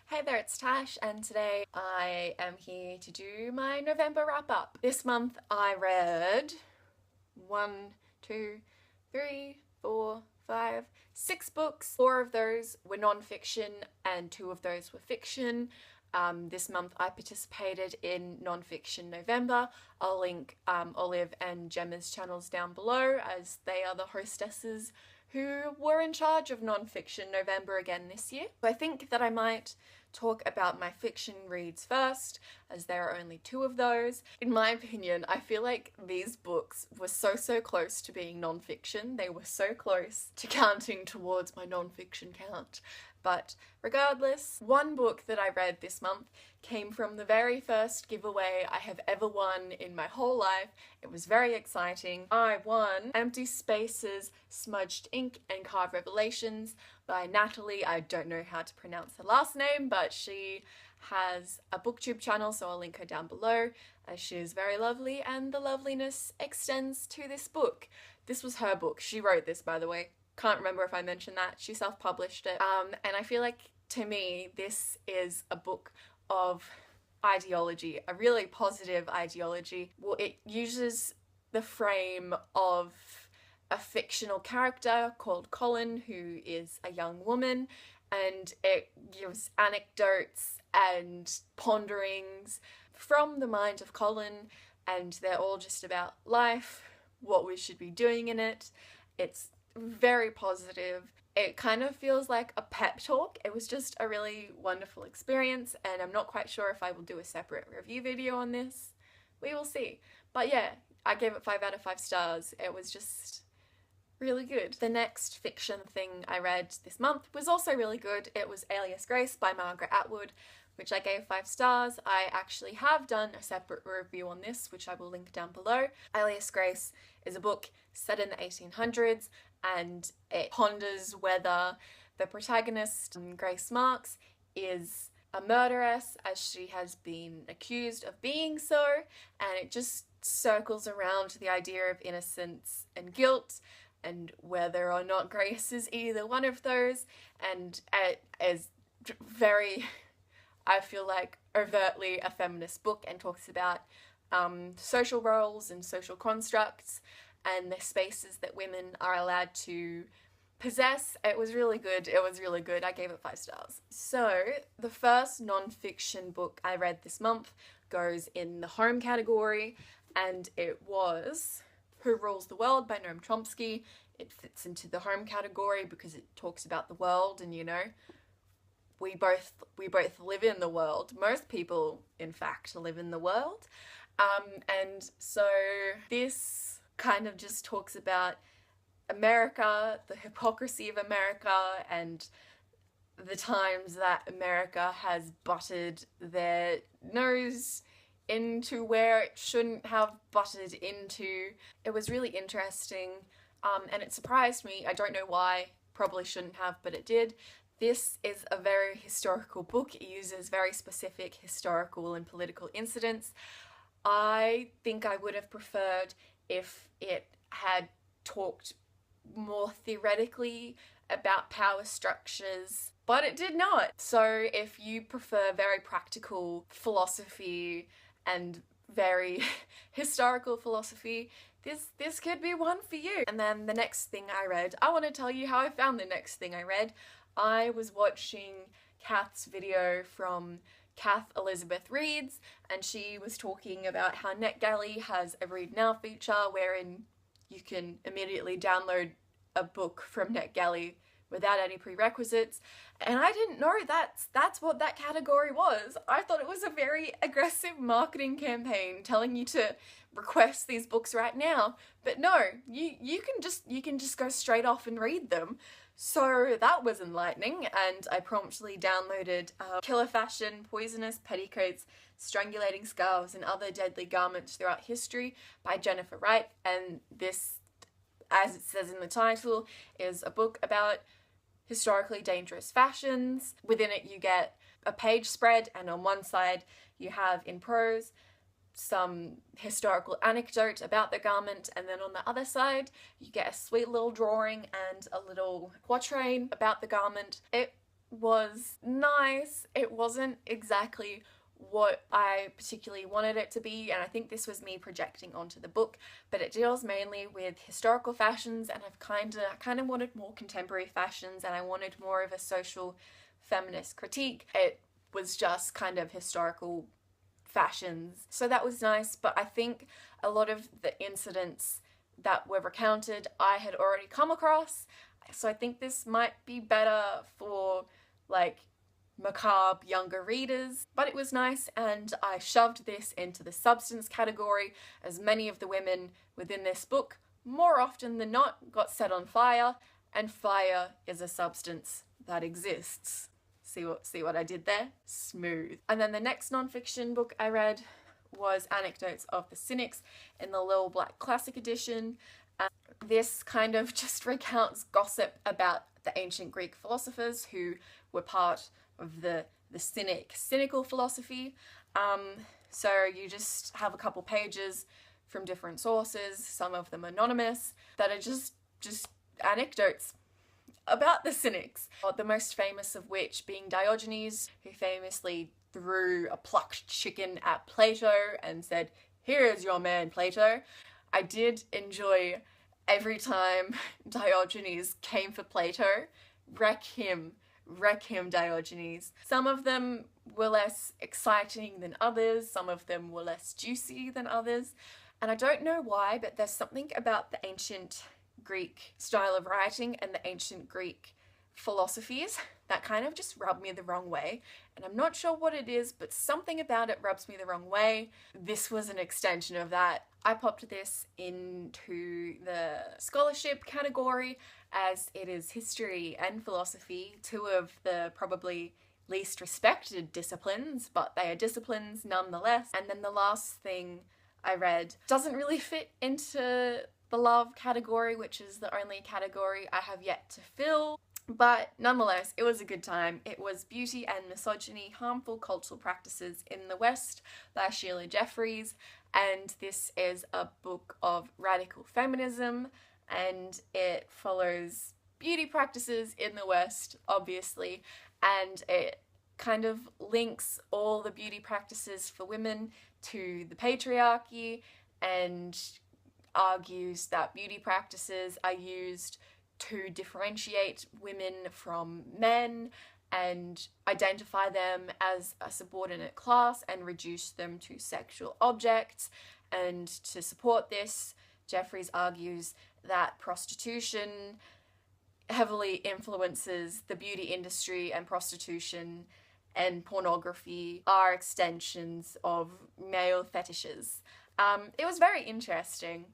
Hey there, it's Tash, and today I am here to do my November wrap up. This month I read 6 books. 4 of those were non-fiction and 2 of those were fiction. This month I participated in Non-Fiction November. I'll link Olive and Gemma's channels down below, as they are the hostesses who were in charge of Non-Fiction November again this year. So I think that I might talk about my fiction reads first, as there are only 2 of those. In my opinion, I feel like these books were so close to being non-fiction. They were so close to counting towards my non-fiction count. But regardless, one book that I read this month came from the very first giveaway I have ever won in my whole life. It was very exciting. I won Empty Spaces, Smudged Ink and Carved Revelations by Natalie. I don't know how to pronounce her last name, but she has a booktube channel, so I'll link her down below, as she is very lovely and the loveliness extends to this book. This was her book. She wrote this, by the way. Can't remember if I mentioned that. She self-published it. And I feel like, to me, this is a book of ideology, a really positive ideology. Well, it uses the frame of a fictional character called Colin, who is a young woman, and it gives anecdotes and ponderings from the mind of Colin, and they're all just about life, what we should be doing in it. It's very positive. It kind of feels like a pep talk. It was just a really wonderful experience, and I'm not quite sure if I will do a separate review video on this. We will see. But yeah, I gave it 5 out of 5 stars. It was just really good. The next fiction thing I read this month was also really good. It was Alias Grace by Margaret Atwood, which I gave 5 stars. I actually have done a separate review on this, which I will link down below. Alias Grace is a book set in the 1800s, and it ponders whether the protagonist, Grace Marks, is a murderess, as she has been accused of being so, and it just circles around the idea of innocence and guilt, and whether or not Grace is either one of those, and it is very, I feel like, overtly a feminist book, and talks about social roles and social constructs and the spaces that women are allowed to possess. It was really good. It was really good. I gave it 5 stars. So the first non-fiction book I read this month goes in the home category, and it was Who Rules the World by Noam Chomsky. It fits into the home category because it talks about the world, and you know, we both live in the world. Most people, in fact, live in the world. And so this kind of just talks about America, the hypocrisy of America, and the times that America has butted their nose into where it shouldn't have butted into. It was really interesting, and it surprised me. I don't know why, probably shouldn't have, but it did. This is a very historical book. It uses very specific historical and political incidents. I think I would have preferred if it had talked more theoretically about power structures, but it did not. So if you prefer very practical philosophy and very historical philosophy, this could be one for you. And then the next thing I read, I want to tell you how I found the next thing I read. I was watching Kath's video from Kath Elizabeth Reads, and she was talking about how NetGalley has a Read Now feature wherein you can immediately download a book from NetGalley without any prerequisites, and I didn't know that's what that category was. I thought it was a very aggressive marketing campaign telling you to request these books right now, but no, you can just go straight off and read them. So that was enlightening, and I promptly downloaded Killer Fashion, Poisonous Petticoats, Strangulating Scarves and Other Deadly Garments Throughout History by Jennifer Wright, and this, as it says in the title, is a book about historically dangerous fashions. Within it you get a page spread, and on one side you have, in prose, some historical anecdote about the garment, and then on the other side you get a sweet little drawing and a little quatrain about the garment. It was nice. It wasn't exactly what I particularly wanted it to be, and I think this was me projecting onto the book, but it deals mainly with historical fashions, and I've kind of wanted more contemporary fashions, and I wanted more of a social feminist critique. It was just kind of historical fashions, so that was nice, but I think a lot of the incidents that were recounted I had already come across, so I think this might be better for like macabre younger readers, but it was nice, and I shoved this into the substance category, as many of the women within this book, more often than not, got set on fire, and fire is a substance that exists. See what I did there? Smooth. And then the next non-fiction book I read was Anecdotes of the Cynics in the Little Black Classic Edition. This kind of just recounts gossip about the ancient Greek philosophers who were part of the cynical philosophy. So you just have a couple pages from different sources, some of them anonymous, that are just anecdotes about the cynics. The most famous of which being Diogenes, who famously threw a plucked chicken at Plato and said, "Here is your man, Plato." I did enjoy every time Diogenes came for Plato. Wreck him, Diogenes. Some of them were less exciting than others, some of them were less juicy than others, and I don't know why, but there's something about the ancient Greek style of writing and the ancient Greek philosophies that kind of just rub me the wrong way, and I'm not sure what it is, but something about it rubs me the wrong way. This was an extension of that. I popped this into the scholarship category, as it is history and philosophy, two of the probably least respected disciplines, but they are disciplines nonetheless. And then the last thing I read doesn't really fit into the love category, which is the only category I have yet to fill. But nonetheless, it was a good time. It was Beauty and Misogyny, Harmful Cultural Practices in the West by Sheila Jeffreys, and this is a book of radical feminism, and it follows beauty practices in the West, obviously, and it kind of links all the beauty practices for women to the patriarchy, and argues that beauty practices are used to differentiate women from men and identify them as a subordinate class and reduce them to sexual objects. And to support this, Jeffreys argues that prostitution heavily influences the beauty industry, and prostitution and pornography are extensions of male fetishes. It was very interesting,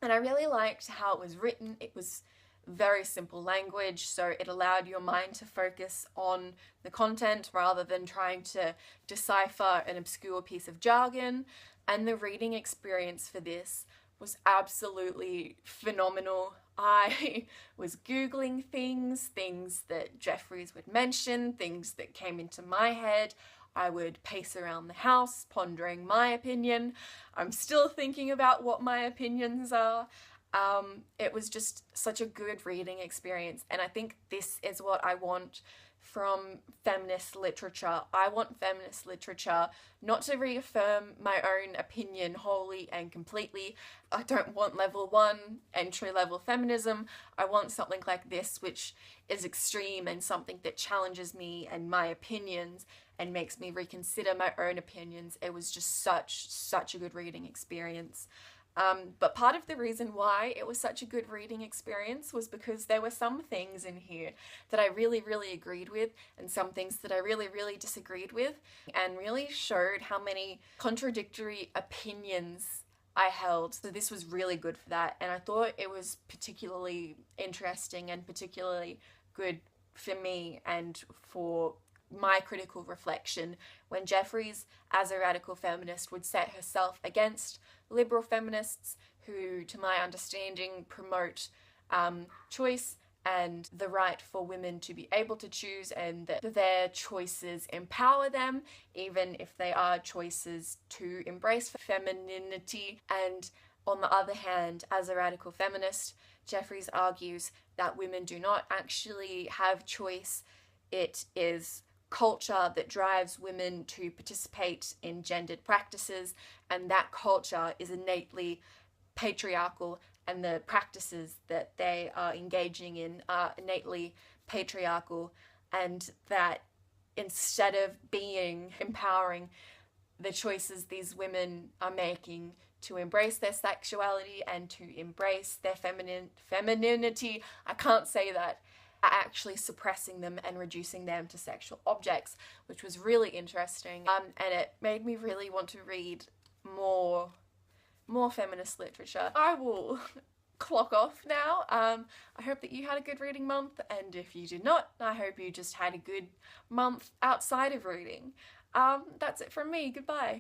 and I really liked how it was written. It was very simple language, so it allowed your mind to focus on the content rather than trying to decipher an obscure piece of jargon. And the reading experience for this was absolutely phenomenal. I was Googling things that Jeffreys would mention, things that came into my head. I would pace around the house pondering my opinion. I'm still thinking about what my opinions are. It was just such a good reading experience, and I think this is what I want from feminist literature. I want feminist literature not to reaffirm my own opinion wholly and completely. I don't want level 1 entry-level feminism. I want something like this, which is extreme and something that challenges me and my opinions and makes me reconsider my own opinions. It was just such a good reading experience. But part of the reason why it was such a good reading experience was because there were some things in here that I really, really agreed with, and some things that I really, really disagreed with, and really showed how many contradictory opinions I held. So this was really good for that, and I thought it was particularly interesting and particularly good for me and for my critical reflection when Jeffreys, as a radical feminist, would set herself against liberal feminists who, to my understanding, promote choice and the right for women to be able to choose, and that their choices empower them, even if they are choices to embrace femininity. And on the other hand, as a radical feminist, Jeffreys argues that women do not actually have choice It is culture that drives women to participate in gendered practices, and that culture is innately patriarchal, and the practices that they are engaging in are innately patriarchal, and that instead of being empowering, the choices these women are making to embrace their sexuality and to embrace their femininity, I can't say that, are actually suppressing them and reducing them to sexual objects, which was really interesting. And it made me really want to read more feminist literature. I will clock off now. I hope that you had a good reading month, and if you did not, I hope you just had a good month outside of reading. That's it from me. Goodbye.